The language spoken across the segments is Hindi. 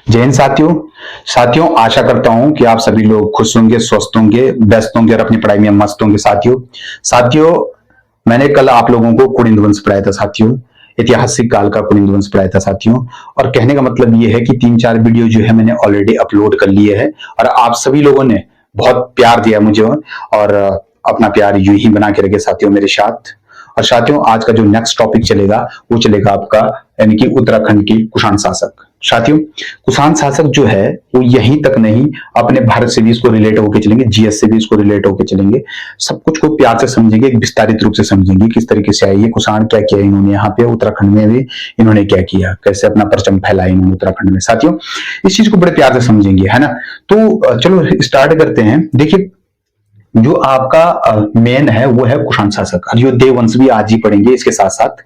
जय हिंद साथियों। आशा करता हूं कि आप सभी लोग खुश होंगे, स्वस्थ होंगे, व्यस्त होंगे और अपनी पढ़ाई में मस्त होंगे। साथियों मैंने कल आप लोगों को कुनिंद वंश पढ़ाया था साथियों, ऐतिहासिक काल का कुनिंद वंश पढ़ाया था साथियों। और कहने का मतलब ये है कि 3-4 वीडियो जो है मैंने ऑलरेडी अपलोड कर लिए है और आप सभी लोगों ने बहुत प्यार दिया मुझे और अपना प्यार यूं ही बना के रखे साथियों मेरे साथ। और साथियों आज का जो नेक्स्ट टॉपिक चलेगा वो चलेगा आपका यानी कि उत्तराखंड की कुषाण शासक। साथियों कुषाण शासक जो है वो यहीं तक नहीं, अपने भारत से भी इसको रिलेट होकर चलेंगे, जीएस से भी इसको रिलेट होकर चलेंगे। सब कुछ को प्यार से समझेंगे, विस्तारित रूप से समझेंगे किस तरीके से आई है कुषाण, क्या किया इन्होंने यहाँ पे उत्तराखंड में भी, इन्होंने क्या किया, कैसे अपना परचम फैलाया इन्होंने उत्तराखंड में। साथियों इस चीज को बड़े प्यार से समझेंगे, है ना। तो चलो स्टार्ट करते हैं। देखिए जो आपका मेन है वो है कुषाण शासक, और जो देववंश भी आज ही पढ़ेंगे इसके साथ साथ।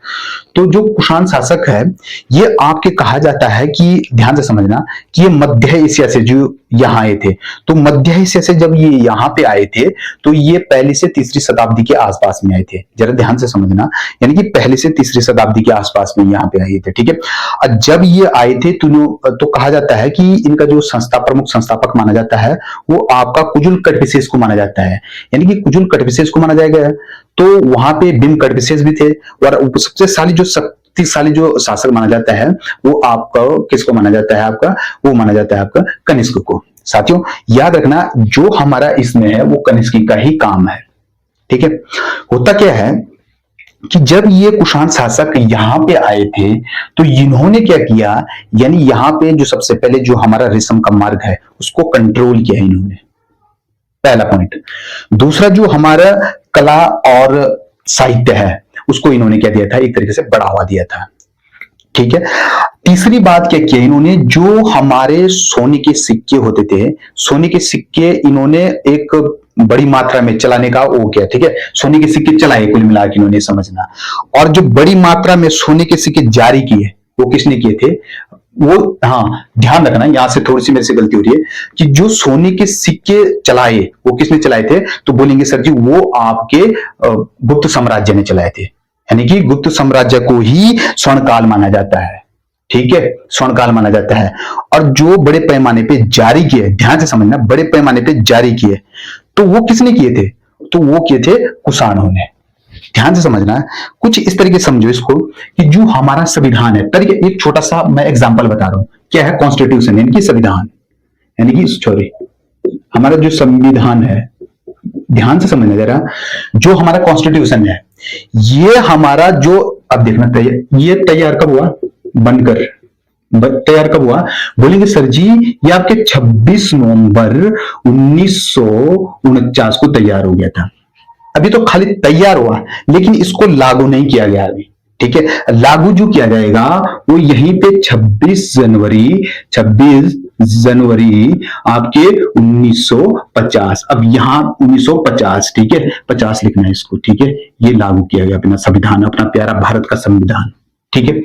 तो जो कुषाण शासक है ये आपके कहा जाता है कि ध्यान से समझना कि ये मध्य एशिया से जो यहाँ आए थे, तो मध्य एशिया से जब ये यहाँ पे आए थे तो ये पहली से तीसरी शताब्दी के आसपास में आए थे। जरा ध्यान से समझना, यानी कि पहली से तीसरी शताब्दी के आसपास में यहाँ पे आए थे, ठीक है। और जब ये आए थे तो कहा जाता है कि इनका जो प्रमुख संस्थापक माना जाता है वो आपका कुजुल कटविशेष को माना जाता है, यानी कि कुजुल कटविशेष को माना जाएगा। तो वहां पे भीम कटविशेष भी थे और सबसे शक्तिशाली जो शासक माना जाता है वो आपका किसको माना जाता है, वो माना जाता है आपका कनिष्क को। साथियों याद रखना जो हमारा इसमें है वो कनिष्क का ही काम है, ठीक है। होता क्या है कि जब ये कुषाण शासक यहाँ पे आए थे तो इन्होंने क्या किया, यानी यहाँ पे जो सबसे पहले जो हमारा रेशम का मार्ग है उसको कंट्रोल किया इन्होंने, पहला पॉइंट। दूसरा जो हमारा कला और साहित्य है उसको इन्होंने क्या दिया था, एक तरीके से बढ़ावा दिया था, ठीक है। तीसरी बात क्या किया इन्होंने, जो हमारे सोने के सिक्के होते थे, सोने के सिक्के इन्होंने एक बड़ी मात्रा में चलाने का वो किया, ठीक है। सोने के सिक्के चलाए कुल मिला के इन्होंने, समझना। और जो बड़ी मात्रा में सोने के सिक्के जारी किए वो किसने किए थे, वो हाँ ध्यान रखना, यहां से थोड़ी सी मेरे से गलती हो रही है कि जो सोने के सिक्के चलाए वो किसने चलाए थे, तो बोलेंगे सर जी वो आपके गुप्त साम्राज्य ने चलाए थे, यानी कि गुप्त साम्राज्य को ही स्वर्णकाल माना जाता है, ठीक है, स्वर्णकाल माना जाता है। और जो बड़े पैमाने पे जारी किए, ध्यान से समझना, बड़े पैमाने पे जारी किए तो वो किसने किए थे, तो वो किए थे कुषाणों ने। ध्यान से समझना, कुछ इस तरीके से समझो इसको कि जो हमारा संविधान है, तरीके एक छोटा सा मैं एग्जांपल बता रहा हूं, क्या है कॉन्स्टिट्यूशन, यानी कि संविधान, यानी कि सॉरी हमारा जो संविधान है, ध्यान से समझना जरा, जो हमारा कॉन्स्टिट्यूशन है ये हमारा जो, अब देखना ये तैयार कब हुआ, बनकर तैयार कब हुआ, बोलेंगे सर जी ये आपके 26 नवंबर 1949 को तैयार हो गया था। अभी तो खाली तैयार हुआ लेकिन इसको लागू नहीं किया गया अभी, ठीक है। लागू जो किया जाएगा वो यहीं पे 26 जनवरी आपके 1950, अब यहां 1950, ठीक है, 50 लिखना है इसको, ठीक है। ये लागू किया गया अपना संविधान, अपना प्यारा भारत का संविधान, ठीक है।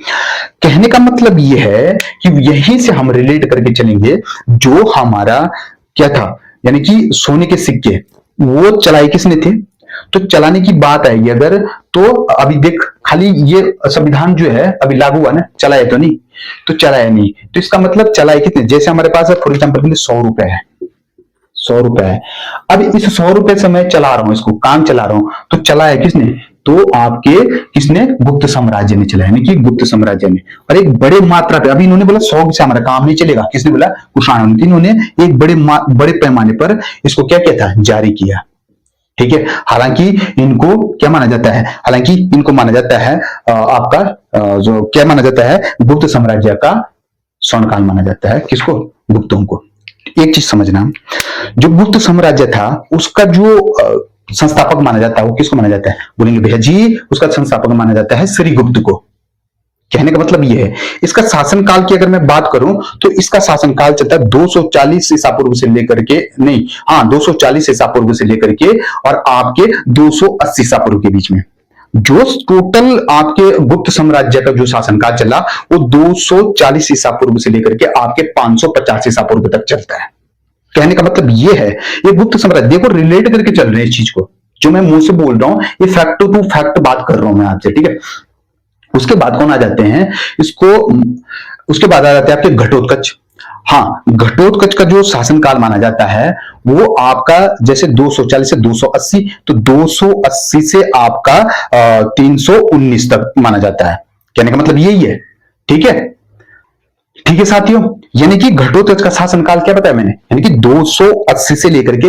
कहने का मतलब ये है कि यहीं से हम रिलेट करके चलेंगे, जो हमारा क्या था, यानी कि सोने के सिक्के वो चलाए किसने थे, तो चलाने की बात आएगी अगर, तो अभी देख खाली ये संविधान जो है अभी लागू हुआ ना, चलाए तो नहीं, तो चलाया नहीं, तो इसका मतलब चलाए कितने, जैसे हमारे पास है फॉर एग्जाम्पल के लिए 100 रुपए है, 100 रुपए है। अब इस 100 रुपए से मैं चला रहा हूं, इसको काम चला रहा हूं, तो चलाया किसने, तो आपके किसने, गुप्त साम्राज्य ने चलाया, यानी कि गुप्त साम्राज्य ने। और एक बड़े मात्रा पे, अभी इन्होंने बोला 100 से हमारा काम नहीं चलेगा, किसने बोला, कुषाणों ने, इन्होंने एक बड़े पैमाने पर इसको क्या किया था, जारी किया, ठीक है। हालांकि इनको क्या माना जाता है, हालांकि इनको माना जाता है आपका जो क्या माना जाता है, गुप्त साम्राज्य का स्वर्णकाल माना जाता है, किसको, गुप्तों को। एक चीज समझना, जो गुप्त साम्राज्य था उसका जो संस्थापक माना जाता है वो किसको माना जाता है, बोलेंगे भैया जी उसका संस्थापक माना जाता है श्रीगुप्त को। कहने का मतलब यह है, इसका शासनकाल की अगर मैं बात करूं तो इसका शासनकाल चलता है 240 ईसा पूर्व से लेकर के, नहीं हाँ 240 ईसा पूर्व से लेकर के और आपके 280 ईसा पूर्व के बीच में। जो टोटल आपके गुप्त साम्राज्य का जो शासनकाल चला वो 240 ईसा पूर्व से लेकर के आपके 550 ईसा पूर्व तक चलता है। कहने का मतलब ये है, ये गुप्त साम्राज्य, देखो रिलेट करके चल रहे हैं इस चीज को, जो मैं मुंह से बोल रहा हूं ये फैक्ट टू फैक्ट बात कर रहा हूं मैं आपसे, ठीक है। उसके बाद कौन आ जाते हैं इसको, उसके बाद आ जाते हैं आपके घटोत्कच। हाँ, घटोत्कच का जो शासनकाल माना जाता है वो आपका जैसे 240 से 280, तो 280 से आपका 319 तक माना जाता है। कहने का मतलब यही है। ठीक है, ठीक है साथियों, यानी कि घटोत्कच का शासनकाल क्या बताया मैंने, यानी कि 280 से लेकर के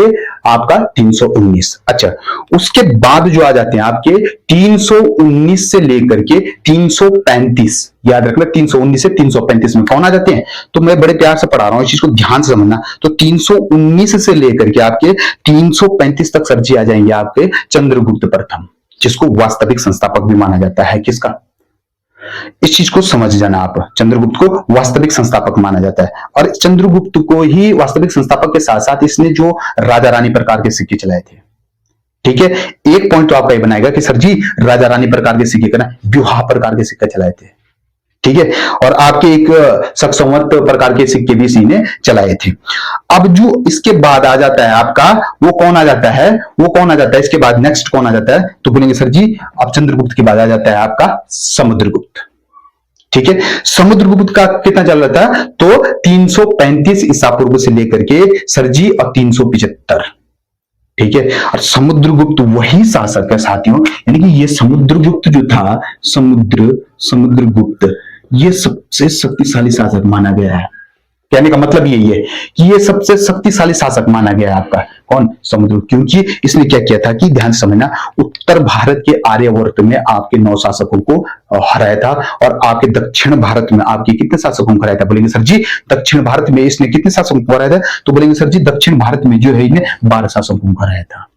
आपका 319। अच्छा, उसके बाद जो आ जाते हैं आपके 319 से लेकर के 335, याद रखना 319 से 335 में कौन आ जाते हैं, तो मैं बड़े प्यार से पढ़ा रहा हूं, इस चीज को ध्यान से समझना। तो 319 से लेकर के आपके 335 तक सर जी आ जाएंगे आपके चंद्रगुप्त प्रथम, जिसको वास्तविक संस्थापक भी माना जाता है। किसका, इस चीज को समझ जाना आप, चंद्रगुप्त को वास्तविक संस्थापक माना जाता है। और चंद्रगुप्त को ही वास्तविक संस्थापक के साथ साथ इसने जो राजा रानी प्रकार के सिक्के चलाए थे। ठीक है, एक पॉइंट तो आपका ये बनाएगा कि सर जी राजा रानी प्रकार के सिक्के का ना विवाह प्रकार के सिक्के चलाए थे। ठीक है, और आपके एक सक्संवत प्रकार के सिक्के भी इसी ने चलाए थे। अब जो इसके बाद आ जाता है आपका, वो कौन आ जाता है, वो कौन आ जाता है इसके बाद, नेक्स्ट कौन आ जाता है, तो बोलेंगे सर जी अब चंद्रगुप्त के बाद आ जाता है आपका समुद्रगुप्त। ठीक है, समुद्रगुप्त का कितना चल रहा था, तो 335 ईसा पूर्व से लेकर के सर जी और 375। ठीक है, और समुद्रगुप्त वही शासक है साथियों, यानी कि ये समुद्रगुप्त जो था, समुद्रगुप्त ये सबसे शक्तिशाली शासक माना गया है। कहने का मतलब यही है कि ये सबसे शक्तिशाली शासक माना गया है आपका, कौन, समुद्र, क्योंकि इसने क्या किया था कि ध्यान से समझना, उत्तर भारत के आर्यावर्त में आपके 9 शासकों को हराया था, और आपके दक्षिण भारत में आपके कितने शासकों को हराया था, बोलेंगे सर जी दक्षिण भारत में इसने कितने शासकों को हराया था, तो बोलेंगे सर जी दक्षिण भारत में जो है इसने 12 शासकों को हराया था।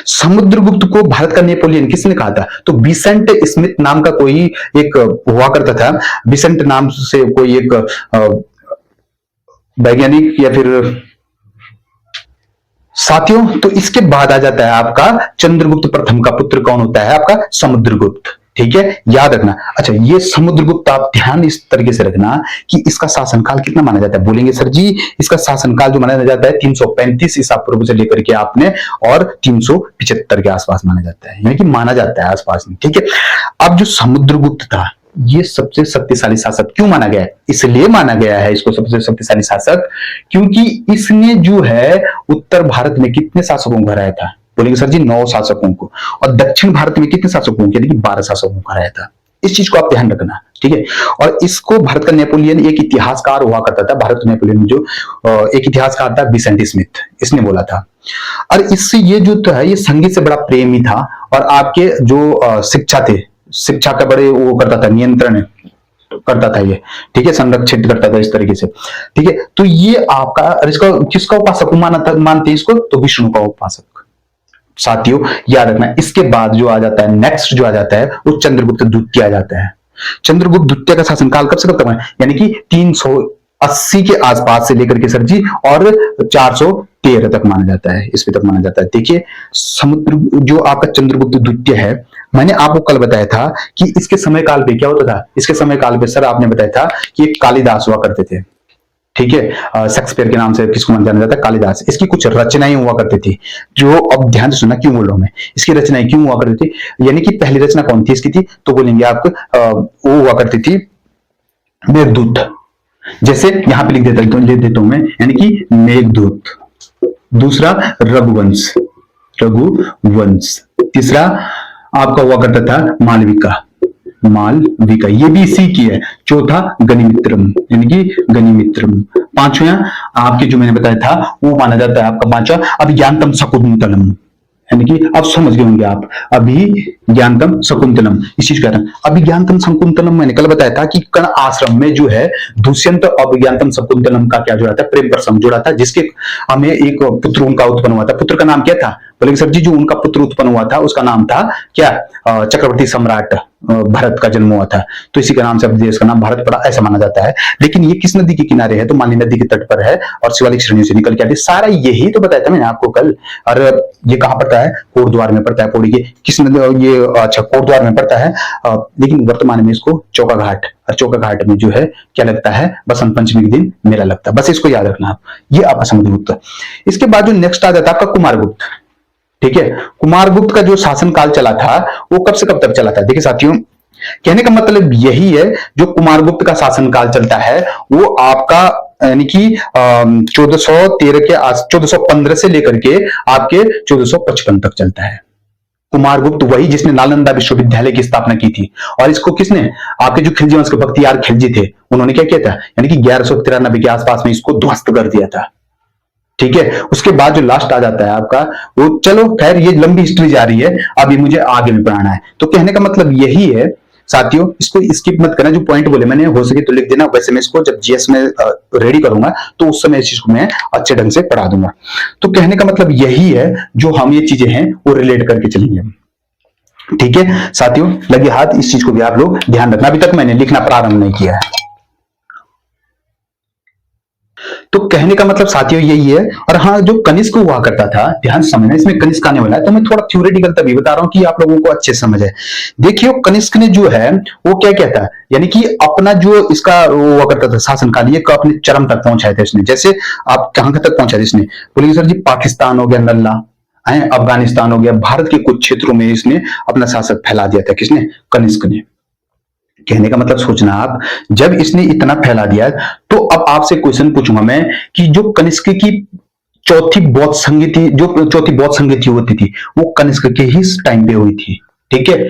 समुद्रगुप्त को भारत का नेपोलियन किसने कहा था, तो बिसेंट स्मिथ नाम का कोई एक हुआ करता था, बिसेंट नाम से कोई एक वैज्ञानिक या फिर साथियों। तो इसके बाद आ जाता है आपका चंद्रगुप्त प्रथम का पुत्र कौन होता है, आपका समुद्रगुप्त। ठीक है, याद रखना। अच्छा, ये समुद्रगुप्त आप ध्यान इस तरीके से रखना कि इसका शासनकाल कितना माना जाता है, बोलेंगे सर जी इसका शासनकाल जो माना जाता है 335 ईसा पूर्व से लेकर के आपने और 375 के आसपास माना जाता है, यानी कि माना जाता है आसपास में। ठीक है, अब जो समुद्रगुप्त था ये सबसे शक्तिशाली शासक क्यों माना गया है, इसलिए माना गया है इसको सबसे शक्तिशाली शासक क्योंकि इसने जो है उत्तर भारत में कितने शासकों को हराया था, बोलेंगे सर जी 9 शासकों को, और दक्षिण भारत में कितने शासकों को, यानी कि 12 शासकों को हराया था। इस चीज को आप ध्यान रखना। ठीक है, और इसको भारत का नेपोलियन एक इतिहासकार हुआ करता था, भारत नेपोलियन जो एक इतिहासकार था बिसेंट स्मिथ, इसने बोला था। और इससे ये जो है ये संगीत से बड़ा प्रेमी था, और आपके जो शिक्षा थे, शिक्षा का बड़े वो करता था, नियंत्रण करता था ये। ठीक है, संरक्षित करता था इस तरीके से। ठीक है, तो ये आपका इसका किसका उपासक मानते इसको, तो विष्णु का उपासक। साथियों याद रखना, इसके बाद जो आ जाता है नेक्स्ट जो आ जाता है वो चंद्रगुप्त द्वितीय आ जाता है। चंद्रगुप्त द्वितीय का शासनकाल कब से कब तक है, यानी कि 380 के आसपास से लेकर के सर जी और 413 तक माना जाता है, इसमें तक माना जाता है। देखिए समुद्र जो आपका चंद्रगुप्त द्वितीय है, मैंने आपको कल बताया था कि इसके समय काल पे क्या होता था, इसके समय काल पे सर आपने बताया था कि कालिदास हुआ करते थे। ठीक है, शेक्सपियर के नाम से किसको जाना जाता है, कालिदास। इसकी कुछ रचनाएं हुआ करती थी, जो अब ध्यान से सुनना क्यों बोल रहा हूं मैं, इसकी रचनाएं क्यों हुआ करती थी, यानी कि पहली रचना कौन थी इसकी थी, तो बोलेंगे आप वो हुआ करती थी मेघदूत। जैसे यहां पे लिख देता हूं मैं, यानी कि मेघदूत। दूसरा रघुवंश, तीसरा आपका हुआ करता था मालविका, ये भी इसी की है। चौथा गनिमित्रम, यानी कि गनिमित्रम। पांचवा आपके जो मैंने बताया था वो माना जाता है आपका पांचवा अभिज्ञानतम शकुंतलम, यानी कि अब समझ गए होंगे आप, अभिज्ञानतम शकुंतलम। इस चीज का अभिज्ञानतम शकुंतलम मैंने कल बताया था कि कर्ण आश्रम में जो है दुष्यंत अभिज्ञानतम शकुंतलम का क्या जुड़ा था, प्रेम प्रसंग जुड़ा था, जिसके हमें एक पुत्र उनका उत्पन्न हुआ था। पुत्र का नाम क्या था, बोलेंगे सर जी जो उनका पुत्र उत्पन्न हुआ था उसका नाम था क्या, चक्रवर्ती सम्राट भरत का जन्म हुआ था, तो इसी के नाम से देश का नाम भारत पड़ा, ऐसा माना जाता है। लेकिन ये किस नदी के किनारे है, तो माली नदी के तट पर है और शिवालिक श्रेणियों से निकल के आती है। सारा यही तो बताया था मैंने आपको कल। और ये कहां पड़ता है, कोटद्वार में पड़ता है। पौड़ी के किस नदी, ये अच्छा कोटद्वार में पड़ता है, लेकिन वर्तमान में इसको चौका घाट, और चौका घाट में जो है क्या लगता है, बसंत पंचमी के दिन मेला लगता है। बस इसको याद रखना आप, ये आपका समुद्रगुप्त। इसके बाद जो नेक्स्ट आ जाता है आपका कुमारगुप्त। ठीक है, कुमारगुप्त का जो शासनकाल चला था वो कब से कब तक चला था, देखिए साथियों कहने का मतलब यही है, जो कुमारगुप्त का शासनकाल चलता है वो आपका यानी कि 1413 के 1415 से लेकर के आपके 1455 तक चलता है। कुमारगुप्त वही जिसने नालंदा विश्वविद्यालय की स्थापना की थी, और इसको किसने, आपके जो खिलजी वंश के बख्तियार खिलजी थे उन्होंने क्या किया था, यानी कि 1193 के आसपास में इसको ध्वस्त कर दिया था। ठीक है, उसके बाद जो लास्ट आ जाता है आपका वो, चलो खैर ये लंबी हिस्ट्री जा रही है, अभी मुझे आगे भी पढ़ाना है। तो कहने का मतलब यही है साथियों, इसको स्किप मत करना, जो पॉइंट बोले मैंने हो सके तो लिख देना, वैसे मैं इसको जब जीएस में रेडी करूंगा तो उस समय इस चीज को मैं अच्छे ढंग से पढ़ा दूंगा। तो कहने का मतलब यही है, जो हम ये चीजें हैं वो रिलेट करके चलेंगे। ठीक है साथियों, लगे हाथ, इस चीज को भी आप लोग ध्यान रखना। अभी तक मैंने लिखना प्रारंभ नहीं किया है। तो कहने का मतलब साथियों यही है। और हाँ, जो कनिष्क हुआ करता था, ध्यान से समझना, इसमें कनिष्क आने वाला है तो मैं थोड़ा थ्योरेटिकल तभी बता रहा हूं कि आप लोगों को अच्छे समझ है। देखिए कनिष्क ने जो है वो क्या कहता है, यानी कि अपना जो इसका वो हुआ करता था शासनकाल, ये अपने चरम तक पहुंचाया था इसने। जैसे आप कहां तक पहुंचा था इसने, बोलेंगे सर जी पाकिस्तान हो गया, नल्ला है, अफगानिस्तान हो गया, भारत के कुछ क्षेत्रों में इसने अपना शासक फैला दिया था। किसने, कनिष्क ने। कहने का मतलब सोचना आप, जब इसने इतना फैला दिया तो अब आपसे क्वेश्चन पूछूंगा मैं कि जो कनिष्क की चौथी बौद्ध संगति, जो चौथी बौद्ध संगति होती थी वो कनिष्क के ही टाइम पे हुई थी। ठीक है,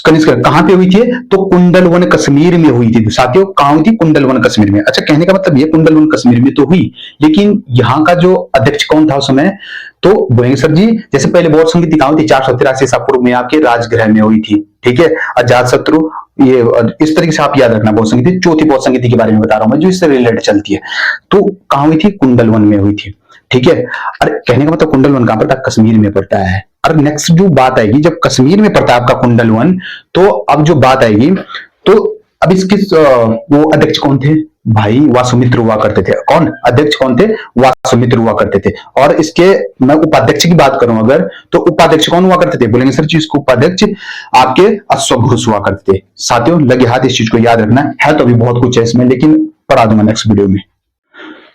कनिष्क कहां पे हुई थी, तो कुंडलवन कश्मीर में हुई थी। साथियों कहां हुई थी, कुंडलवन कश्मीर में। अच्छा, कहने का मतलब ये कुंडलवन कश्मीर में तो हुई, लेकिन यहाँ का जो अध्यक्ष कौन था उस समय, तो बोलेंगे सर जी जैसे पहले बौद्ध संगति कहां हुई थी, 483 ईसा पूर्व में आपके राजगृह में हुई थी। ठीक है, अजात शत्रु, ये इस तरीके से आप याद रखना। बौद्ध संगति, चौथी बौद्ध संगति के बारे में बता रहा हूं मैं, जो इससे रिलेटेड चलती है। तो कहां हुई थी, कुंडलवन में हुई थी। ठीक है, अरे कहने का मतलब कुंडलवन कहां पड़ता है, कश्मीर में पड़ता है। और नेक्स्ट जो बात आएगी, जब कश्मीर में पड़ता है आपका कुंडलवन, तो अब जो बात आएगी, तो अब इसके वो अध्यक्ष कौन थे, भाई वासुमित्र हुआ करते थे। कौन अध्यक्ष कौन थे, वासुमित्र हुआ करते थे। और इसके मैं उपाध्यक्ष की बात करूं अगर, तो उपाध्यक्ष कौन हुआ करते थे, बोलेंगे सर जी इसको उपाध्यक्ष आपके अश्वघोष हुआ करते थे। साथियों लगे हाथ, इस चीज को याद रखना है। तो अभी बहुत कुछ है इसमें, लेकिन पढ़ा दूंगा नेक्स्ट वीडियो में।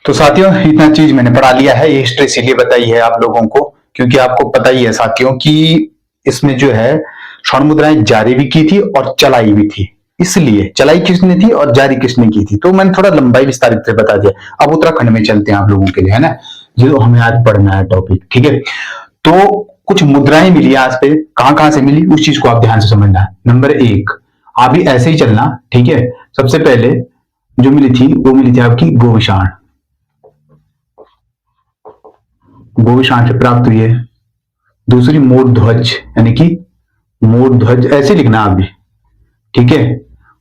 तो साथियों इतना चीज मैंने पढ़ा लिया है। ये हिस्ट्री इसीलिए बताई है आप लोगों को, क्योंकि आपको पता ही है साथियों कि इसमें जो है स्वर्ण मुद्राएं जारी भी की थी और चलाई भी थी। इसलिए चलाई किसने थी और जारी किसने की थी, तो मैंने थोड़ा लंबाई विस्तारित से बता दिया। अब उत्तराखंड में चलते हैं आप लोगों के लिए, है ना, जो हमें आज पढ़ना है टॉपिक। ठीक है, तो कुछ मुद्राएं मिली आज पे, कहां से मिली उस चीज को आप ध्यान से समझना है। नंबर 1, आप भी ऐसे ही चलना। ठीक है, सबसे पहले जो मिली थी वो मिली थी आपकी गोविशाण, गोविशाण से प्राप्त हुई है। दूसरी मोर ध्वज, यानी कि मोर ध्वज ऐसे लिखना आप भी। ठीक है,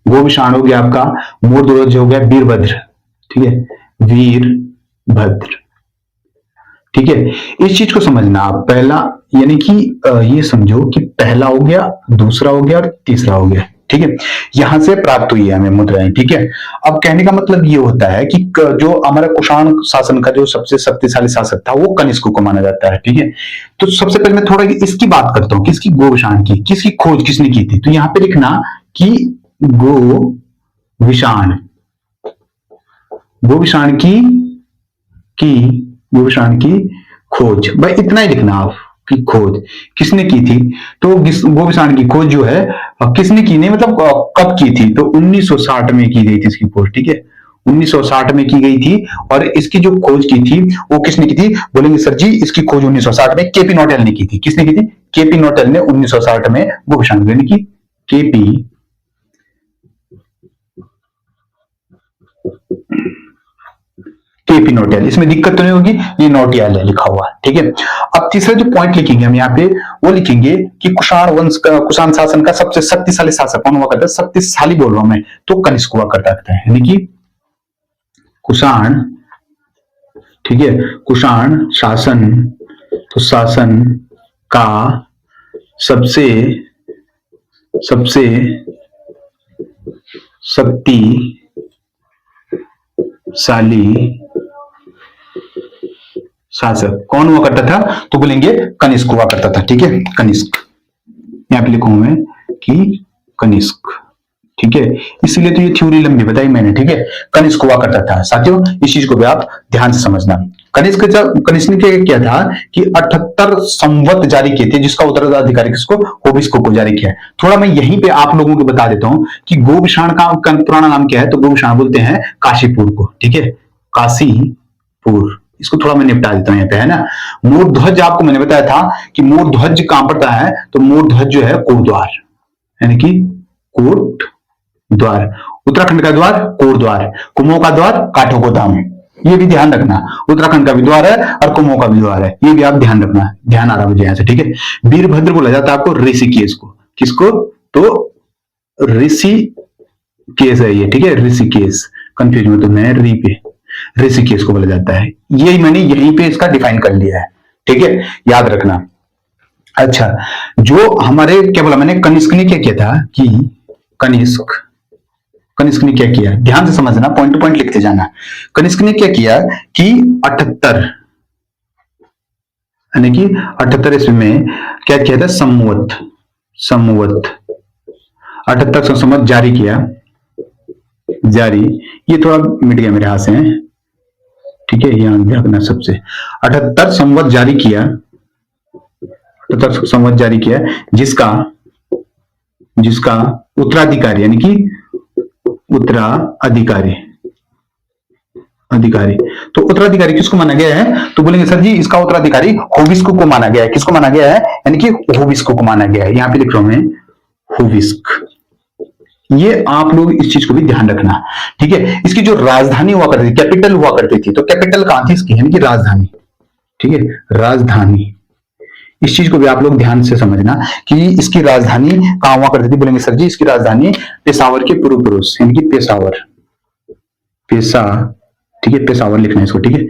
गोविशाण हो गया आपका, मोर ध्वज हो गया वीरभद्र। ठीक है, वीरभद्र। ठीक है, इस चीज को समझना आप। पहला यानी कि ये समझो कि पहला हो गया, दूसरा हो गया और तीसरा हो गया। ठीक है, यहां से प्राप्त हुई है हमें मुद्राएं। ठीक है, अब कहने का मतलब ये होता है कि जो हमारा कुषाण शासन का जो सबसे शक्तिशाली शासक था वो कनिष्क को माना जाता है। ठीक है, तो सबसे पहले मैं थोड़ा इसकी बात करता हूं, किसकी, गोविशाण की। किसकी खोज किसने की थी, तो यहां पे लिखना कि गोविशाण, गोविशाण की खोज, भाई इतना ही लिखना आप की खोज किसने की थी। तो गोविशाण की खोज जो है किसने की, नहीं मतलब कब की थी, तो 1960 में की गई थी इसकी खोज। ठीक है, 1960 में की गई थी। और इसकी जो खोज की थी वो किसने की थी, बोलेंगे सर जी इसकी खोज 1960 में केपी नोटेल ने की थी। किसने की थी, केपी नोटेल ने 1960 में गोविशाण, यानी कि केपी नोटियाल। इसमें दिक्कत तो नहीं होगी, ये नोटियाल है लिखा हुआ। ठीक है, अब तीसरा जो पॉइंट लिखेंगे हम यहाँ पे वो लिखेंगे कि कुषाण वंश का, कुषाण शासन का सबसे शक्तिशाली शासक कौन हुआ करता है, शक्तिशाली बोल रहा हूं मैं, तो कनिष्क हुआ करता है, यानी कि कुषाण। ठीक है, कुषाण शासन, तो शासन का सबसे शक्तिशाली शासक कौन हुआ करता था, तो बोलेंगे कनिष्क हुआ करता था। ठीक है, कनिष्क, यहां पे लिखूंगा मैं कि कनिष्क। ठीक है, इसीलिए तो ये थ्योरी लंबी बताई मैंने। ठीक है, कनिष्क हुआ करता था। साथियों इस चीज को भी आप ध्यान से समझना। कनिष्क ने क्या किया था कि 78 संवत जारी किए थे, जिसका उत्तराधिकारी किसको, होबिस्को को जारी किया। थोड़ा मैं यहीं पे आप लोगों को बता देता हूं कि गोविषाण का पुराना नाम क्या है, तो गोविषाण बोलते हैं काशीपुर को, ठीक है, काशीपुर। इसको थोड़ा मैं निपटा देता हूं यहाँ पे, है ना। मोर ध्वज आपको मैंने बताया था कि मोर ध्वज कहां पड़ता है, तो मोर ध्वज जो है कोटद्वार, यानी कि कोट द्वार। उत्तराखंड का द्वार कोट द्वार, कुमाऊं का द्वार काठोगोदाम, ये भी ध्यान रखना। उत्तराखंड का भी द्वार है और कुमाऊं का भी द्वार है, ये भी आप ध्यान रखना। ध्यान आ रहा मुझे यहां से, ठीक है। वीरभद्र बोला जाता है आपको ऋषिकेश को, किसको, तो ऋषिकेश है ये, ठीक है, ऋषिकेश, कंफ्यूज मत होना है, री पे, ऋषिकेश को बोला जाता है। यही मैंने यहीं पे इसका डिफाइन कर लिया है, ठीक है, याद रखना। अच्छा, जो हमारे क्या बोला मैंने, कनिष्क ने क्या किया था कि कनिष्क ने क्या किया, ध्यान से समझना, पॉइंट टू पॉइंट लिखते जाना। कनिष्क ने क्या किया कि 78 यानी कि 78 ईस्वी में क्या किया था, संवत 78 संवत जारी किया, ये थोड़ा मिट गया मेरे हाथ से, ठीक है, यहां देखना सबसे। 78 संवत जारी किया, 78 संवत जारी किया, जिसका उत्तराधिकारी यानी कि उत्तराधिकारी तो उत्तराधिकारी किसको माना गया है, तो बोलेंगे सर जी इसका उत्तराधिकारी होबिस्को को माना गया है। किसको माना गया है, यानी कि होबिस्को को माना गया है। यहां पे लिख रहा हूं मैं होबिस्क। ये आप लोग इस चीज को भी ध्यान रखना, ठीक है। इसकी जो राजधानी हुआ करती थी, कैपिटल हुआ करती थी, तो कैपिटल कहां थी इसकी, यानी कि राजधानी, ठीक है, राजधानी। इस चीज को भी आप लोग ध्यान से समझना कि इसकी राजधानी कहां हुआ करती थी। बोलेंगे सर जी इसकी राजधानी पेशावर के पूर्व पुरुष, यानी कि पेशावर, ठीक है, पेशावर लिखना है इसको, ठीक है,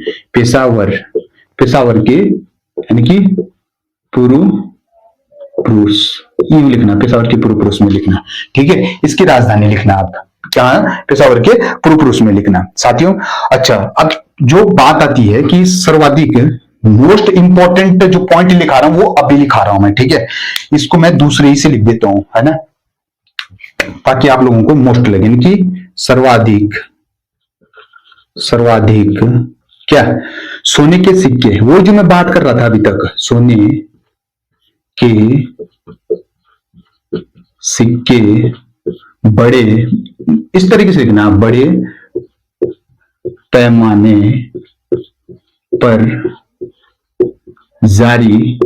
पेशावर के यानी कि पूर्व पुरुष, यूं लिखना, पेशावर के पूर्व पुरुष में लिखना, ठीक है। इसकी राजधानी लिखना आप, क्या, पेशावर के पूर्व पुरुष में लिखना साथियों। अच्छा, अब जो बात आती है कि सर्वाधिक मोस्ट इंपॉर्टेंट जो पॉइंट लिखा रहा हूं वो अभी लिखा रहा हूं मैं, ठीक है। इसको मैं दूसरे ही से लिख देता हूं, है ना, ताकि आप लोगों को मोस्ट लगे, कि सर्वाधिक क्या, सोने के सिक्के, वो जो मैं बात कर रहा था अभी तक, सोने के सिक्के बड़े, इस तरीके से लिखना, बड़े पैमाने पर जारी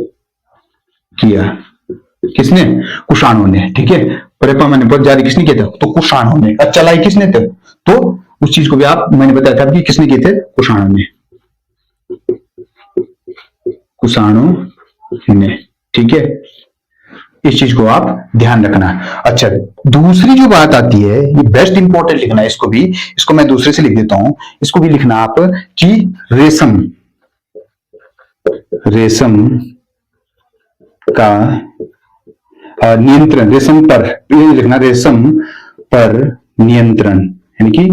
किया, किसने, कुषाणों ने, ठीक है। बड़े पैमाने पर जारी किसने किया था, तो कुषाणों ने। अब चलाई किसने थे, तो उस चीज को भी आप, मैंने बताया था कि किसने किए थे, कुषाणों ने, ठीक है। इस चीज को आप ध्यान रखना। अच्छा, दूसरी जो बात आती है, ये बेस्ट इंपॉर्टेंट लिखना है, इसको मैं दूसरे से लिख देता हूं, इसको भी लिखना आप कि रेशम का नियंत्रण, रेशम पर, ये लिखना, रेशम पर नियंत्रण, यानी कि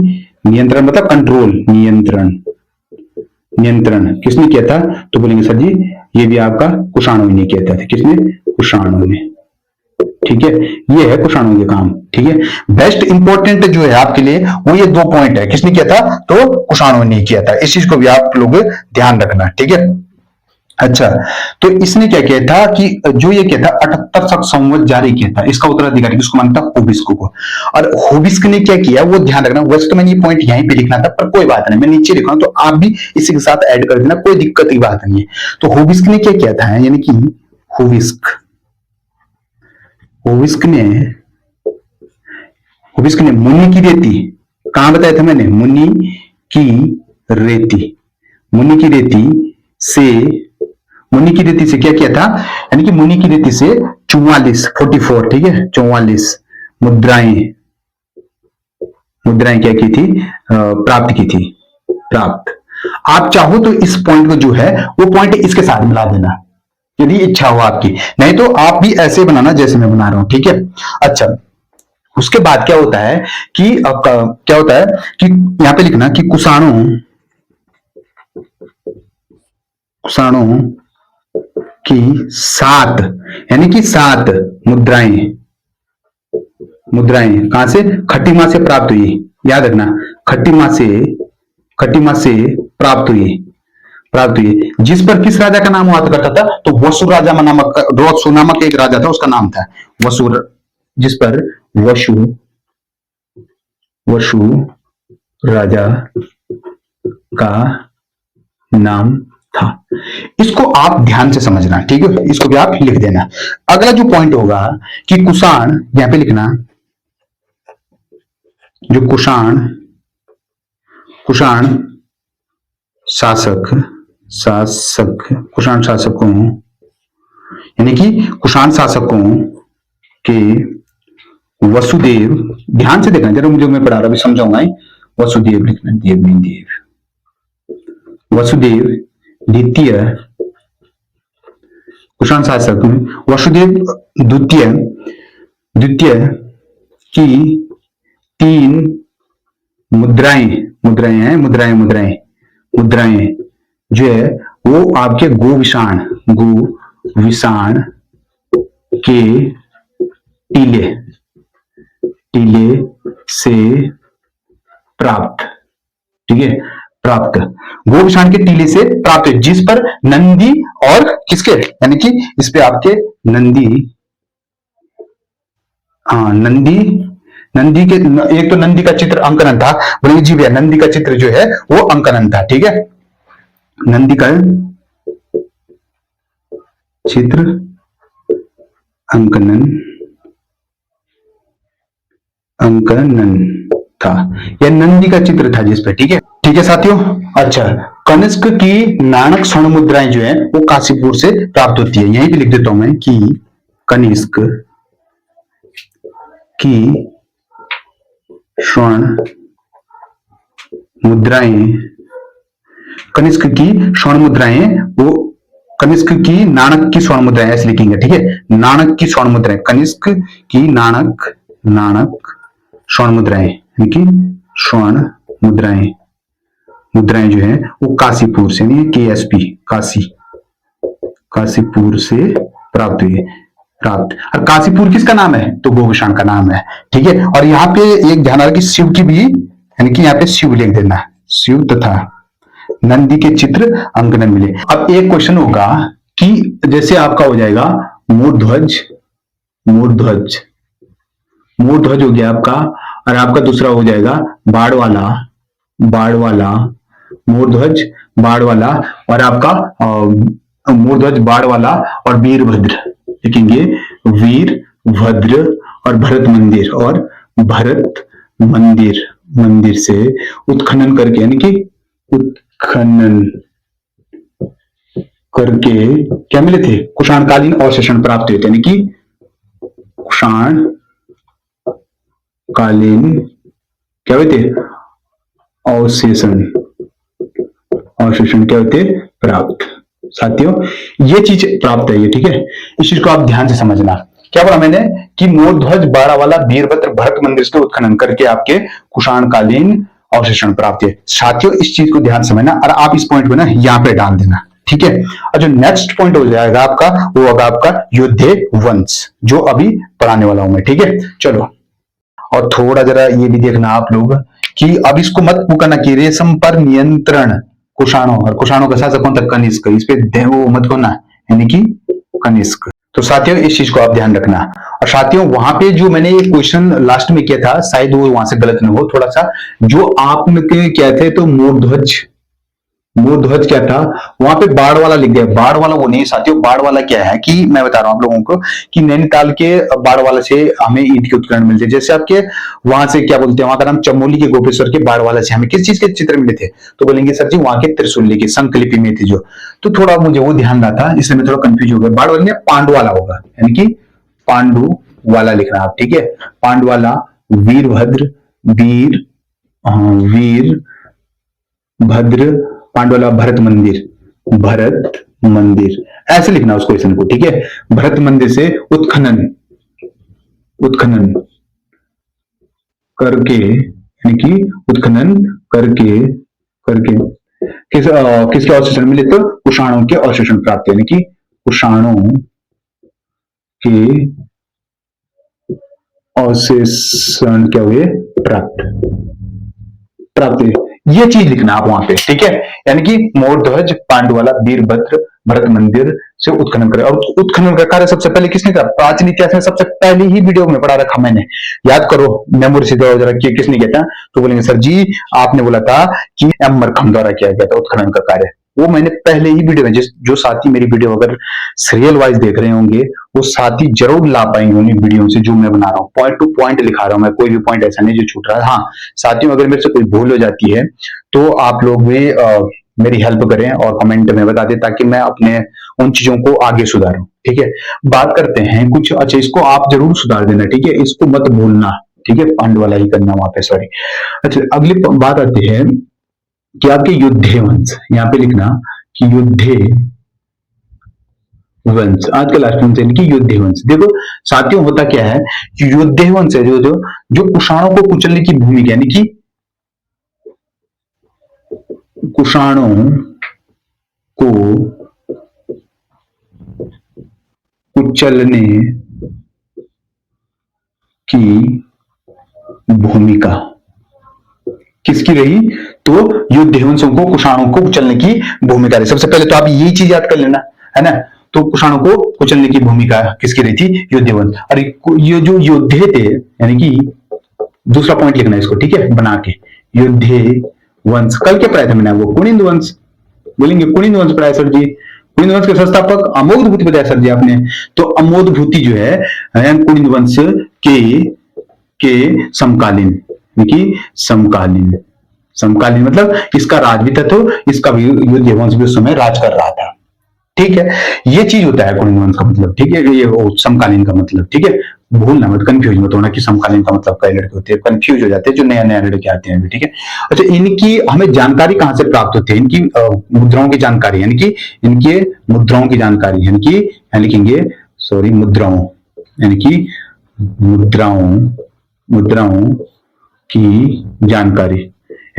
नियंत्रण मतलब कंट्रोल, नियंत्रण किसने किया था, तो बोलेंगे सर जी ये भी आपका कुषाणों ने किया था। किसने, कुषाणों ने, ठीक है। ये है कुषाणों के काम, ठीक है। बेस्ट इंपॉर्टेंट जो है आपके लिए वो ये 2 पॉइंट है, किसने किया था, तो कुषाणों ने किया था। इस चीज को भी आप लोग ध्यान रखना, ठीक है। अच्छा, तो इसने क्या किया था कि जो ये किया था 78 संवत जारी किया था, इसका उत्तराधिकारी किसको मानता, होबिस्को को। और होबिस्क ने क्या किया वो ध्यान रखना। वैसे तो मैंने ये पॉइंट यहीं पे लिखना था, पर कोई बात नहीं, मैं नीचे लिखा हूं, तो आप भी इसी के साथ ऐड कर देना, कोई दिक्कत की बात नहीं है। तो होबिस्क ने क्या किया था, यानी कि होबिस्क ने मुनि की रेती, कहां बताया था मैंने, मुनि की रेती से क्या किया था, यानी कि मुनि की रेती से 44, ठीक है, 44 मुद्राएं क्या की थी, प्राप्त। आप चाहो तो इस पॉइंट को जो है वो पॉइंट इसके साथ मिला देना, यदि इच्छा हो आपकी, नहीं तो आप भी ऐसे बनाना जैसे मैं बना रहा हूं, ठीक है। अच्छा, उसके बाद क्या होता है कि यहां पे लिखना कि कुषाणों की 7, यानी कि 7 मुद्राएं कहां से, खट्टी मां से प्राप्त हुई। याद रखना, खट्टी मां से प्राप्त प्राप्त हुई, जिस पर किस राजा का नाम हुआ करता था, तो वसु राजा नामक, वसु नामक एक राजा था, उसका नाम था वसु, जिस पर वसु वसु राजा का नाम था। इसको आप ध्यान से समझना, ठीक है, इसको भी आप लिख देना। अगला जो पॉइंट होगा कि कुषाण, यहां पे लिखना, जो कुषाण कुषाण शासक कुषाण शासकों, यानी कि कुषाण शासकों के वसुदेव, ध्यान से देखना जरा, मुझे मैं पढ़ा रहा, अभी समझाऊंगा। वसुदेव लिखना, देव नहीं देव, वसुदेव द्वितीय, कुषाण शासक में वसुदेव द्वितीय की 3 मुद्राएं जो है वो आपके गोविषाण के टीले से प्राप्त, ठीक है, प्राप्त, गोविषाण के टीले से प्राप्त, जिस पर नंदी और किसके, यानी कि इस पे आपके नंदी, हाँ नंदी के, एक तो नंदी का चित्र अंकन था, बोले जी भैया नंदी का चित्र जो है वो अंकन था, ठीक है, नंदी का चित्र अंकनन था, यह नंदी का चित्र था जिस पे, ठीक है साथियों। अच्छा, कनिष्क की नाणक स्वर्ण मुद्राएं जो है वो काशीपुर से प्राप्त होती है, यहीं पे लिख देता हूं मैं कि कनिष्क की स्वर्ण मुद्राएं, वो कनिष्क की नाणक की स्वर्ण मुद्राएं ऐसे लिखेंगे, ठीक है, नाणक की स्वर्ण मुद्राएं, कनिष्क की नाणक स्वर्ण मुद्राएं, यानी कि स्वर्ण मुद्राएं जो है वो काशीपुर से, नहीं KSP, काशीपुर से प्राप्त हुई, और काशीपुर किसका नाम है, तो गोविषाण का नाम है, ठीक है। और यहाँ पे एक ध्यान रखना कि शिव की भी, यानी कि यहाँ पे शिव लिख देना, शिव तथा नंदी के चित्र अंकन मिले। अब एक क्वेश्चन होगा कि जैसे आपका हो जाएगा मूर्ध्वज हो गया आपका, और आपका दूसरा हो जाएगा बाढ़ वाला, मूर्ध्वज बाढ़ वाला, और आपका मूर्ध्वज बाढ़ वाला और वीरभद्र लिखेंगे, वीरभद्र और भरत मंदिर से उत्खनन करके, यानी कि उत्खनन करके क्या मिले थे, कुषाणकालीन अवशेषण प्राप्त हुए थे, यानी कि कुषाणकालीन क्या हुए थे, अवशेषण क्या होते प्राप्त। साथियों ये चीज प्राप्त है, ये ठीक है, इस चीज को आप ध्यान से समझना। क्या बोला मैंने कि मूर्ध्वज बाड़ा वाला वीरभद्र भरत मंदिर से उत्खनन करके आपके कुषाणकालीन अवशेषण प्राप्त है। साथियों इस चीज को ध्यान समझना, और आप इस पॉइंट को ना यहाँ पे डाल देना, ठीक है। और जो नेक्स्ट पॉइंट हो जाएगा आपका, वो होगा आपका योद्धे वंश, जो अभी पढ़ाने वाला हूं मैं, ठीक है। चलो, और थोड़ा जरा ये भी देखना आप लोग कि अब इसको मत पुकारना कि रेशम पर नियंत्रण कुषाणों, और कुषाणों का शासक कौन था, कनिष्क, इस पे वो मत होना, यानी कि कनिष्क। तो साथियों इस चीज को आप ध्यान रखना। और साथियों वहां पे जो मैंने ये क्वेश्चन लास्ट में किया था, शायद वो वहां से गलत न हो थोड़ा सा, जो आपने क्या थे, तो मूर्ध्वज क्या था, वहां पे बाढ़ वाला लिख दिया, बाढ़ वाला वो नहीं साथियों। बाढ़ वाला क्या है कि मैं बता रहा हूं आप लोगों को कि नैनीताल के बाढ़ वाला से हमें ईंट के उत्खनन मिलते, जैसे आपके वहां से क्या बोलते हैं, वहां का नाम चमोली के गोपेश्वर के बाढ़ वाला से हमें किस चीज के चित्र मिले थे, तो बोलेंगे सर जी वहां के त्रिशूल के संकलिपि में थे जो, तो थोड़ा मुझे वो ध्यान रहा था, इसलिए मैं थोड़ा कंफ्यूज हो गया। बाढ़ वाला पांडु वाला होगा, यानी कि पांडु वाला लिखना आप, ठीक है, पांडु वाला, वीरभद्र, भद्र, पांडवाला, भरत मंदिर ऐसे लिखना उस क्वेश्चन को, ठीक है। भरत मंदिर से उत्खनन करके, यानी कि उत्खनन करके किसके अवशेषण मिले, तो कुषाणों के अवशेषण प्राप्त, यानी कि कुषाणों के अवशेषण क्या हुए, प्राप्त। ये चीज लिखना आप वहां पे, ठीक है। यानी कि मोरध्वज, पांडुवाला, वीरभद्र, भरत मंदिर से उत्खनन करे। और उत्खनन का कार्य सबसे पहले किसने करा? प्राचीन इतिहास में सबसे पहले ही वीडियो में पढ़ा रखा मैंने, याद करो, मेमोरी से जरा किसने किया था? तो बोलेंगे सर जी आपने बोला था कि एम मरखम द्वारा किया गया था उत्खनन का कार्य। वो मैंने पहले ही वीडियो में, जो साथी मेरी वीडियो अगर सीरियल वाइज देख रहे होंगे वो साथी जरूर ला पाएंगे उन्हीं वीडियो से जो मैं बना रहा हूँ। पॉइंट टू पॉइंट लिखा रहा हूँ मैं, कोई भी पॉइंट ऐसा नहीं जो छूट रहा है। हाँ साथियों, अगर मेरे से कोई भूल हो जाती है तो आप लोग भी मेरी हेल्प करें और कमेंट में बता दें ताकि मैं अपने उन चीजों को आगे सुधारूं, ठीक है। बात करते हैं कुछ, अच्छा इसको आप जरूर सुधार देना, ठीक है, इसको मत भूलना, ठीक है, पांड वाला ही करना वहां पे, सॉरी। अच्छा अगली बात आती है कि आपके युद्धे वंश, यहाँ पे लिखना कि युद्धे वंश, आज का लास्ट वंश यानी कि युद्धे वंश। देखो साथियों होता क्या है कि युद्धे वंश है जो कुषाणों को कुचलने की भूमिका, यानी कि कुषाणों को कुचलने की भूमिका किसकी रही? तो युद्धवंशों को कुषाणों को कुचलने की भूमिका रही। सबसे पहले तो आप यही चीज याद कर लेना, है ना। तो कुषाणों को कुचलने की भूमिका किसकी रही थी? युद्धवंश। और ये जो योद्धे थे, यानी कि दूसरा पॉइंट लिखना है इसको, ठीक है, बना के, युद्धे वंश। कल क्या पढ़ाया था मैंने आपको? कुनिंद वंश। बोलेंगे कुनिंद वंश पढ़ाया सर जी, कुनिंद वंश के संस्थापक अमोधभूति बताया सर जी आपने। तो अमोधभूति जो है कुनिंद वंश के समकालीन, कि समकालीन, समकालीन मतलब इसका राज भी था, तो इसका भी युद्ध वंश भी उस समय राज कर रहा था, ठीक है। ये चीज होता है कुनिंद वंश का मतलब, ठीक है, ये समकालीन का मतलब, ठीक है। भूलना मत, कंफ्यूज मत होना कि समकालीन का मतलब कई लड़के होते हैं कंफ्यूज हो जाते हैं, जो नया नया लड़के आते हैं, ठीक है। अच्छा इनकी हमें जानकारी कहां से प्राप्त होती है? इनकी मुद्राओं की जानकारी, यानी कि इनके मुद्राओं की जानकारी, यानी कि लिखेंगे सॉरी मुद्राओं, यानी कि मुद्राओं की जानकारी,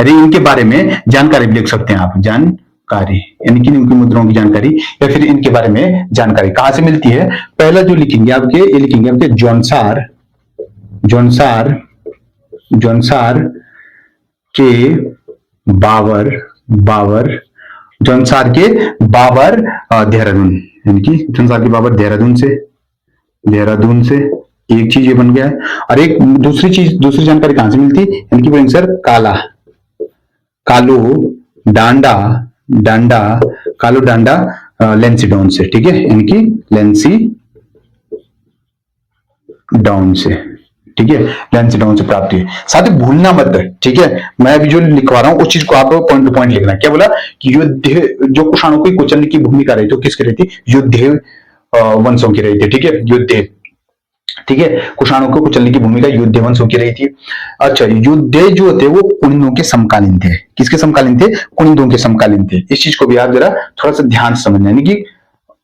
यानी इनके बारे में जानकारी भी लिख सकते हैं आप, जानकारी, यानी कि इनकी मुद्राओं की जानकारी या फिर इनके बारे में जानकारी कहां से मिलती है? पहला जो लिखेंगे आपके, ये लिखेंगे आपके जौनसार के बाबर देहरादून, यानी कि जौनसार के बाबर देहरादून से एक चीज ये बन गया है। और एक दूसरी जानकारी कहां से मिलती है? यानी कि बोलेंगे सर कालो डांडा लेंसीडॉन से, ठीक है, यानी लेंसीडॉन से, ठीक है, लेंसीडॉन से प्राप्त हुई। साथ ही भूलना मत, ठीक है, मैं अभी जो लिखवा रहा हूं उस चीज को आप पॉइंट टू पॉइंट लिखना। क्या बोला कि युद्ध जो कुषाणों को कुचलने की भूमिका रही, तो किसकी रही थी? युद्धे वंशों की रही थी, ठीक है, युद्धे, ठीक है, कुषाणों को कुचलने की भूमिका युद्धे वंशों की रही थी। अच्छा युद्धे जो थे वो कुनिंदों के समकालीन थे। किसके समकालीन थे? कुनिंदों के समकालीन थे। इस चीज को भी आप जरा थोड़ा सा ध्यान से समझना, यानी कि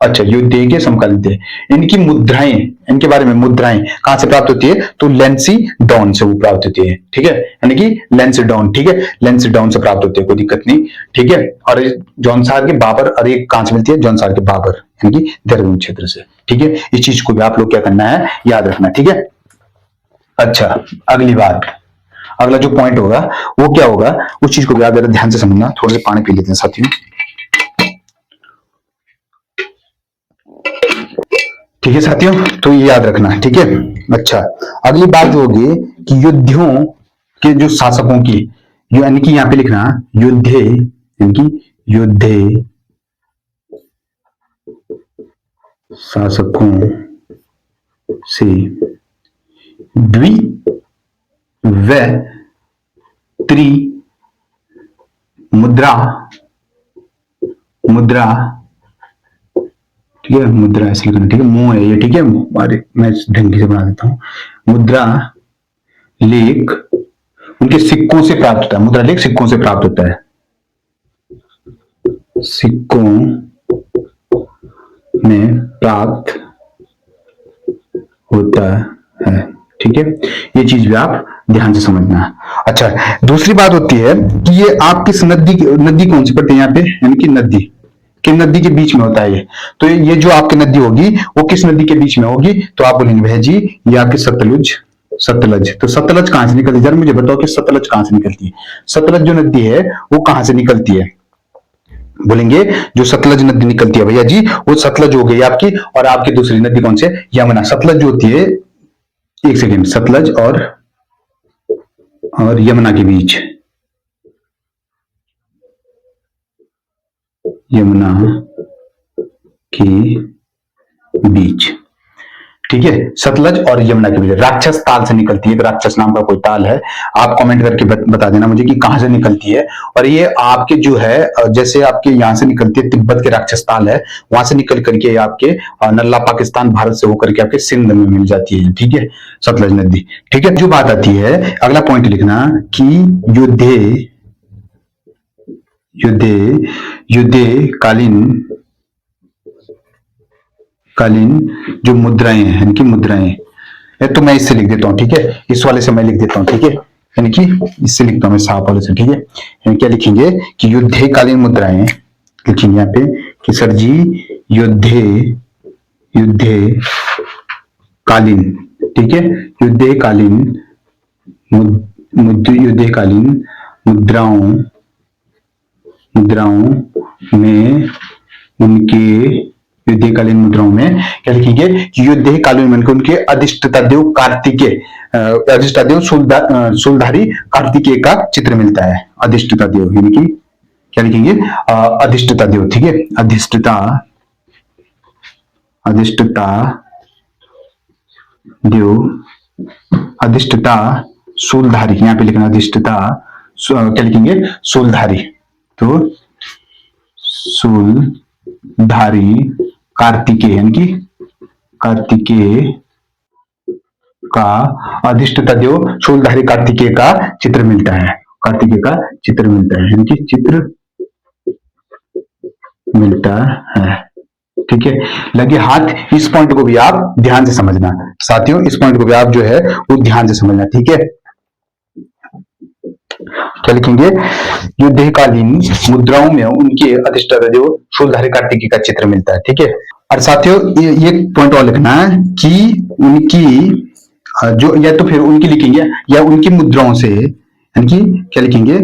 अच्छा युद्धे के समकालीन थे। इनकी मुद्राएं, इनके बारे में मुद्राएं कहां से प्राप्त होती है? तो लेंसीडॉन से वो प्राप्त होती है, ठीक है, यानी कि लेंसीडॉन, ठीक है, लेंसीडॉन से प्राप्त होती है, कोई दिक्कत नहीं, ठीक है। और जौनसार के बाबर, और एक कहां से मिलती है? जौनसार के बाबर, यानी कि देहरादून क्षेत्र से, ठीक है। इस चीज को भी आप लोग क्या करना है? याद रखना, ठीक है। अच्छा अगली बात, अगला जो पॉइंट होगा वो क्या होगा? उस चीज को भी आप जरा ध्यान से समझना। थोड़े से पानी पी लेते हैं साथियों, ठीक है साथियों, तो ये याद रखना, ठीक है। अच्छा अगली बात होगी कि युद्धों के जो शासकों की, यानी कि यहां पे लिखना युद्धे, यानी कि युद्धे शासकों से द्वि व त्रि मुद्रा, ठीक है, मुद्रा ऐसे लिखना, ठीक है, मुंह है ये, ठीक है, अरे मैं ढंग से बना देता हूं। मुद्रा लेख उनके सिक्कों से प्राप्त होता है, मुद्रा लेख सिक्कों से प्राप्त होता है, सिक्कों में प्राप्त होता है, ठीक है। ये चीज भी आप ध्यान से समझना। अच्छा दूसरी बात होती है कि ये आप किस नदी कौन सी पड़ती है यहाँ पे? यानी कि नदी के बीच में होता है ये। तो ये जो आपकी नदी होगी वो किस नदी के बीच में होगी? तो आप बोलेंगे भैया जी ये आपकी सतलज। तो सतलज कहां से निकलती है, जरा मुझे बताओ कि सतलज कहां से निकलती है। सतलज जो नदी है वो कहां से निकलती है, बोलेंगे जो सतलज नदी निकलती है भैया जी, वो सतलज हो गई आपकी। और आपकी दूसरी नदी कौन सी है, यमुना। सतलज जो होती है, एक सेकेंड, सतलज और यमुना के बीच, यमुना के बीच, ठीक है, सतलज और यमुना के बीच राक्षस ताल से निकलती है। राक्षस नाम का कोई ताल है, आप कमेंट करके बता देना मुझे कि कहां से निकलती है। और ये आपके जो है, जैसे आपके यहां से निकलती है, तिब्बत के राक्षस ताल है, वहां से निकल करके आपके नल्ला पाकिस्तान भारत से होकर के आपके सिंध में मिल जाती है, ठीक है, सतलज नदी। ठीक है, जो बात आती है, अगला पॉइंट लिखना कि युद्धे युद्धे युद्धे कालीन जो मुद्राएं हैं, यानी कि मुद्राएं, तो मैं इससे लिख देता हूं, ठीक है, इस वाले से मैं लिख देता हूं, ठीक है, यानी कि इससे लिखता हूं मैं साफ वाले से, ठीक है। यानी क्या लिखेंगे कि युद्धे कालीन मुद्राएं, लिखेंगे यहाँ पे कि सर जी युद्धे कालीन, ठीक है, युद्धे कालीन मुद्राओं में उनके युद्धकालीन मुद्राओं में क्या लिखेंगे, युद्धकालीन में उनके अधिष्ठता देव कार्तिकेय, अधिष्ठता देव शूलधारी कार्तिकेय का चित्र मिलता है। अधिष्ठता देव यानी कि क्या लिखेंगे, अधिष्ठता देव, ठीक है, अधिष्ठता देव, अधिष्ठता शूलधारी, यहाँ पे लिखना अधिष्ठता, क्या लिखेंगे, शूलधारी, तो शूलधारी कार्तिकेय, यानी कि कार्तिकेय का, अधिष्ठता देव शूलधारी कार्तिकेय का चित्र मिलता है, कार्तिकेय का चित्र मिलता है, यानी कि चित्र मिलता है, ठीक है। लगे हाथ, इस पॉइंट को भी आप ध्यान से समझना साथियों, इस पॉइंट को भी आप जो है वो ध्यान से समझना, ठीक है। क्या लिखेंगे, युद्धकालीन मुद्राओं में उनके अधिष्ठाता देव शूलधारी कार्तिकेय का चित्र मिलता है, ठीक है। और साथियों ये पॉइंट और लिखना है कि उनकी जो, या तो फिर उनकी लिखेंगे या उनकी मुद्राओं से, यानी कि क्या लिखेंगे,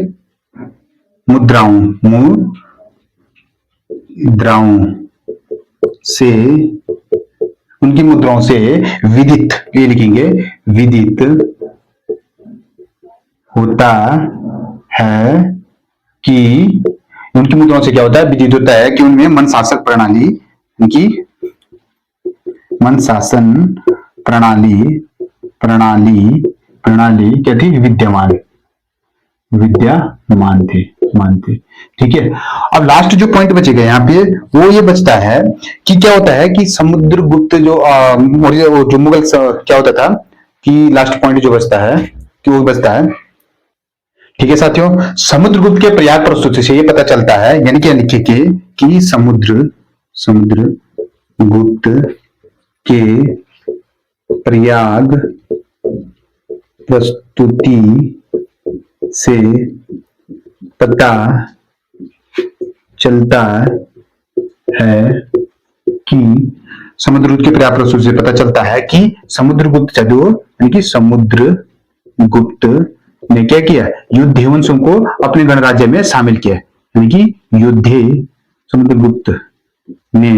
मुद्राओं से, उनकी मुद्राओं से विदित, ये लिखेंगे विदित होता है कि, उनकी मुद्राओं से क्या होता है, विदित होता है कि उनमें मन शासक प्रणाली, की मन शासन प्रणाली क्या थी, विद्यमान थे, ठीक है। अब लास्ट जो पॉइंट बचेगा यहाँ पे वो ये बचता है कि क्या होता है कि समुद्रगुप्त जो मुगल क्या होता था कि लास्ट पॉइंट जो बचता है कि वो बचता है, ठीक है साथियों, समुद्रगुप्त के प्रयाग प्रस्तुति से ये पता चलता है, यानी क्या लिखे कि समुद्रगुप्त के प्रयाग प्रस्तुति से पता चलता है कि, समुद्रगुप्त के प्रयाग प्रस्तुति से पता चलता है कि समुद्रगुप्त यानी कि समुद्रगुप्त ने क्या किया, युद्धवंशों को अपने गणराज्य में शामिल किया, यानी कि समुद्रगुप्त ने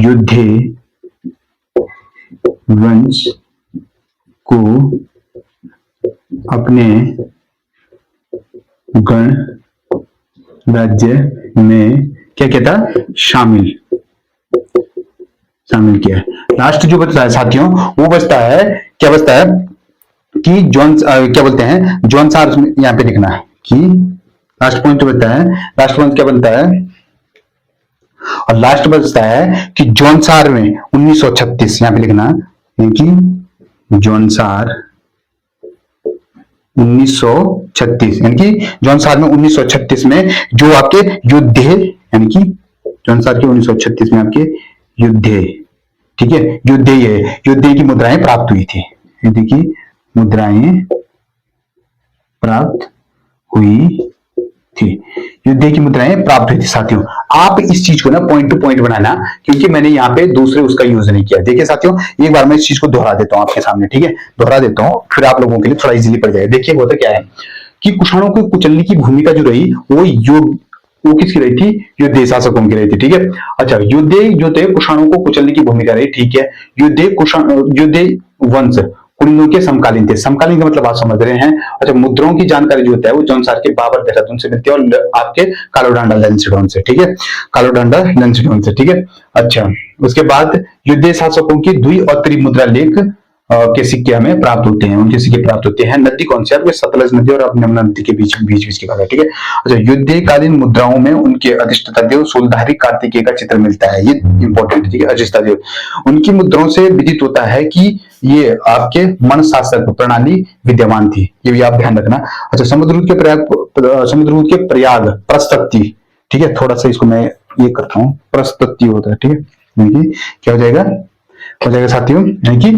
युद्धवंश को अपने गणराज्य में क्या कहता, शामिल किया। लास्ट जो बचता है साथियों वो बचता है, क्या बचता है कि क्या बोलते हैं, जौनसार, यहाँ पे लिखना है कि लास्ट पॉइंट बचता है, लास्ट पॉइंट क्या बनता है, और लास्ट बचता है कि जौनसार में 1936, यहाँ पे लिखना कि जौनसार 1936, यानी कि जौनसार में 1936 में जो आपके युद्धे, यानी कि जौनसार के 1936 में आपके युद्धे, ठीक है, युद्धे की मुद्राएं प्राप्त हुई थी, युद्धे की मुद्राएं प्राप्त हुई थी, युद्धे की मुद्राएं प्राप्त हुई थी साथियों। आप इस चीज को ना पॉइंट टू पॉइंट बनाना, क्योंकि मैंने यहाँ पे दूसरे उसका यूज नहीं किया। देखिए साथियों, एक बार मैं इस चीज को दोहरा देता हूँ आपके सामने, ठीक है, दोहरा देता हूँ, फिर आप लोगों के लिए थोड़ा इजीली पड़ जाएगा। देखिए होता क्या है कि कुषाणों को कुचलने की भूमिका जो रही वो किसकी रही थी? युद्धे शासकों की रही थी, ठीक है। अच्छा, युद्धे जो थे कुषाणों को कुचलने की भूमिका रही, ठीक है। युद्धे वंश कुलीनों के समकालीन थे। समकालीन का मतलब आप समझ रहे हैं। अच्छा, मुद्राओं की जानकारी जो होता है वो जौनसार के बाबर देहरादून से मिलती है और आपके कालोडांडा लैंसडॉन से, ठीक है, कालोडांडा लैंसडॉन से, ठीक है। अच्छा, उसके बाद युद्धे शासकों की द्वि और त्रिमुद्रा लेख के सिक्के हमें प्राप्त होते हैं, उनके सिक्के प्राप्त होते हैं। नदी कौन सी है? सतलज नदी और यमुना नदी के बीच बीच की बात है, ठीक है। अच्छा, युद्धकालीन मुद्राओं में उनके अधिष्ठाता देव सूलधारी कार्तिकेय का चित्र मिलता है, ये इंपॉर्टेंट है, ठीक है। अधिष्ठाता देव, उनकी मुद्राओं से विदित होता है कि ये आपके मन शासक प्रणाली विद्यमान थी, ये भी आप ध्यान रखना। अच्छा, समुद्रगुप्त के प्रयाग प्रस्तुति, ठीक है, थोड़ा सा इसको मैं ये करता हूँ, प्रस्तुति होता है, ठीक है। क्या हो जाएगा? हो जाएगा साथियों, यानी कि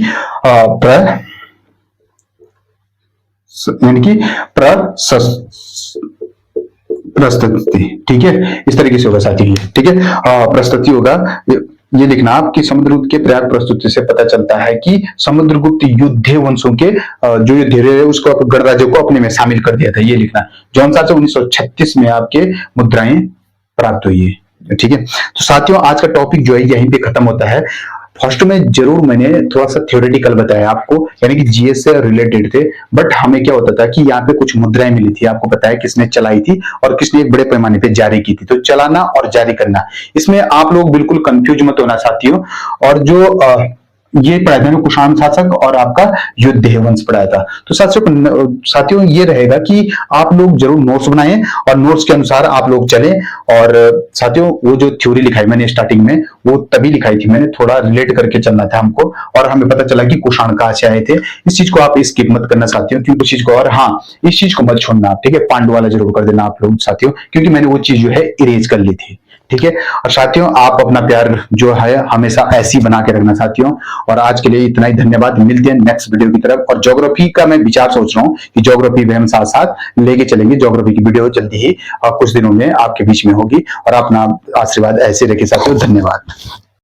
प्रस्तुति, ठीक है, इस तरीके से होगा साथियों, ठीक है। प्रस्तुति होगा, ये लिखना आप कि समुद्रगुप्त के प्रयाग प्रस्तुति से पता चलता है कि समुद्रगुप्त युद्धे वंशों के जो युद्धे रहे उसको गणराज्य को अपने में शामिल कर दिया था, ये लिखना। जौन सा 1936 में आपके मुद्राएं प्राप्त हुई है, ठीक है। तो साथियों, आज का टॉपिक जो है यहीं पे खत्म होता है। फर्स्ट में जरूर मैंने थोड़ा सा थ्योरेटिकल बताया आपको, यानी कि जीएस से रिलेटेड थे, बट हमें क्या होता था कि यहाँ पे कुछ मुद्राएं मिली थी, आपको बताया किसने चलाई थी और किसने एक बड़े पैमाने पे जारी की थी। तो चलाना और जारी करना, इसमें आप लोग बिल्कुल कंफ्यूज मत होना साथियों। और जो ये पढ़ाया था कुषाण शासक और आपका युद्धे वंश पढ़ाया था। तो साथियों ये रहेगा कि आप लोग जरूर नोट्स बनाएं और नोट्स के अनुसार आप लोग चलें। और साथियों, वो जो थ्योरी लिखाई मैंने स्टार्टिंग में, वो तभी लिखाई थी मैंने, थोड़ा रिलेट करके चलना था हमको, और हमें पता चला कि कुषाण कहां से आए थे। इस चीज को आप स्किप मत करना साथियों, क्योंकि चीज को, और हाँ, इस चीज को मत छोड़ना, ठीक है। पांडु वाला जरूर कर देना आप लोग साथियों, क्योंकि मैंने वो चीज जो है इरेज कर ली थी, ठीक है। और साथियों, आप अपना प्यार जो है हमेशा ऐसी बना के रखना साथियों। और आज के लिए इतना ही, धन्यवाद। मिलते हैं नेक्स्ट वीडियो की तरफ। और ज्योग्राफी का मैं विचार सोच रहा हूँ कि ज्योग्राफी भी हम साथ साथ लेके चलेंगे। ज्योग्राफी की वीडियो जल्दी ही कुछ दिनों में आपके बीच में होगी। और अपना आशीर्वाद ऐसे रखे साथियों। धन्यवाद।